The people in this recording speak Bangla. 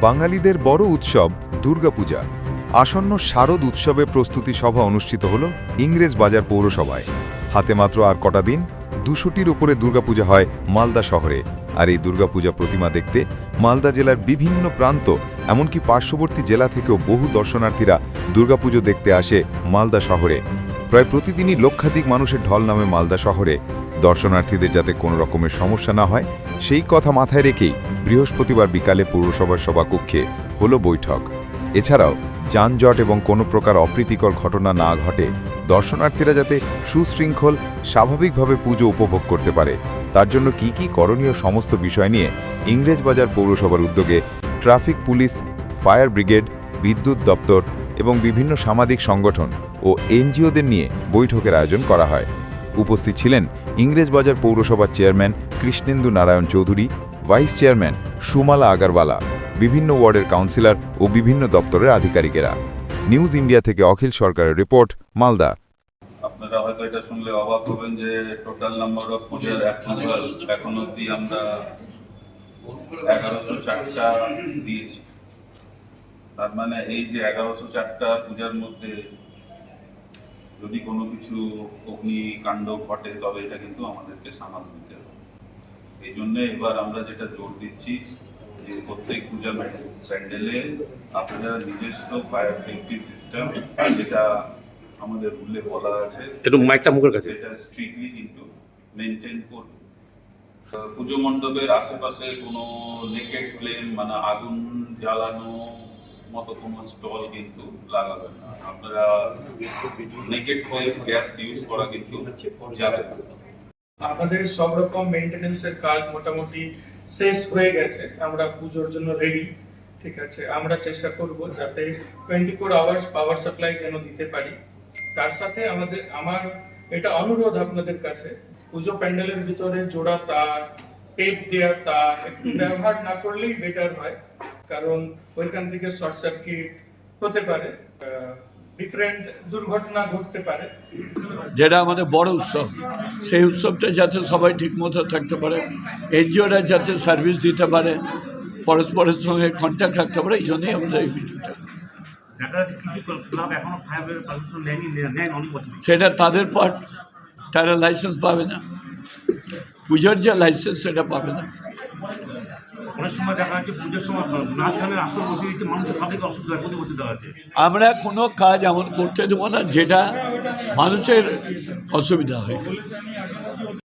বাঙালিদের বড় উৎসব দুর্গাপূজা। আসন্ন শারদ উৎসবে প্রস্তুতি সভা অনুষ্ঠিত হল ইংরেজবাজার পৌরসভায়। হাতে মাত্র আর কটা দিন, 200টির উপরে দুর্গাপূজা হয় মালদা শহরে। আর এই দুর্গাপূজা প্রতিমা দেখতে মালদা জেলার বিভিন্ন প্রান্ত, এমনকি পার্শ্ববর্তী জেলা থেকেও বহু দর্শনার্থীরা দুর্গাপুজো দেখতে আসে মালদা শহরে। প্রায় প্রতিদিনই লক্ষাধিক মানুষের ঢল নামে মালদা শহরে। দর্শনার্থীদের যাতে কোনো রকমের সমস্যা না হয় সেই কথা মাথায় রেখেই বৃহস্পতিবার বিকালে পৌরসভার সভাকক্ষে হলো বৈঠক। এছাড়াও যানজট এবং কোনো প্রকার অপ্রীতিকর ঘটনা না ঘটে, দর্শনার্থীরা যাতে সুশৃঙ্খল স্বাভাবিকভাবে পুজো উপভোগ করতে পারে, তার জন্য কি কি করণীয় সমস্ত বিষয় নিয়ে ইংরেজবাজার পৌরসভার উদ্যোগে ট্রাফিক পুলিশ, ফায়ার ব্রিগেড, বিদ্যুৎ দপ্তর এবং বিভিন্ন সামাজিক সংগঠন ও এনজিওদের নিয়ে বৈঠকের আয়োজন করা হয়। উপস্থিত ছিলেন ইংরেজবাজার পৌরসভার chairman Krishnendu Narayan Chowdhury, vice chairman Sumala Agarwala, বিভিন্ন ওয়ার্ডের কাউন্সিলর ও বিভিন্ন দপ্তরের আধিকারিকেরা। নিউজ ইন্ডিয়া থেকে অখিল সরকারের রিপোর্ট, মালদা। আপনারা হয়তো এটা শুনলে অবাক হবেন যে টোটাল নাম্বার অফ পূজার অ্যাপ্রুভাল এখন অবধি আমরা 1104টা দিয়েছি। তার মানে এই যে 1104টা পূজার মধ্যে যদি কোনো কিছু অগ্নিকাণ্ড ঘটে তবে এটা কিন্তু আমাদেরকে সামাল দিতে হবে। এই জন্য এবার আমরা যেটা জোর দিচ্ছি যে প্রত্যেক পূজা প্যান্ডেলে আপনারা নিজস্ব ফায়ার সেফটি সিস্টেম, যেটা আমাদের রুলে বলা আছে, একটু মাইকটা মুখের কাছে, সেটা স্ট্রিক্টলি কিন্তু মেনটেন করুন। পুজো মণ্ডপের আশেপাশে কোনো নেকেড ফ্লেম মানে আগুন জ্বালানো মতো কোনো স্টল কিন্তু লাগাবেন না। আপনারা নেকেড ফ্লেম গ্যাস ইউজ করা কিন্তু যাবে না। আমাদের সব রকম মেইনটেনেন্সের কাজ মোটামুটি শেষ হয়ে গেছে। আমরা পুজোর জন্য রেডি, ঠিক আছে। আমরা চেষ্টা করব যাতে 24 আওয়ার্স পাওয়ার সাপ্লাই যেন দিতে পারি। তার সাথে আমার এটা অনুরোধ আপনাদের কাছে, পুজো প্যান্ডেলের ভিতরে জোড়া তার, টেপ দেওয়া তার একটু ব্যবহার না করলেই বেটার হয়, কারণ ওইখান থেকে শর্ট সার্কিট হতে পারে, ডিফারেন্ট দুর্ঘটনা ঘটতে পারে। যেটা আমাদের বড় উৎসব, সেই উৎসবটা যাতে সবাই ঠিকমতো থাকতে পারে, এনজিওরা যাতে সার্ভিস দিতে পারে, পরস্পরের সঙ্গে কন্ট্যাক্ট রাখতে পারে, এই জন্যই আমাদের এই মিটিংটা। সেটা তাদের পার্ট, তারা লাইসেন্স পাবে না, পুজোর যে লাইসেন্স সেটা পাবে না। অনেক সময় দেখা যাচ্ছে পুজোর সময় নাচ গানের আসর বসে দিচ্ছে, মানুষের পাবলিক অসুবিধা প্রতিবছর দেওয়া আছে। আমরা কোনো কাজ এমন করতে দেবো না যেটা মানুষের অসুবিধা হয়।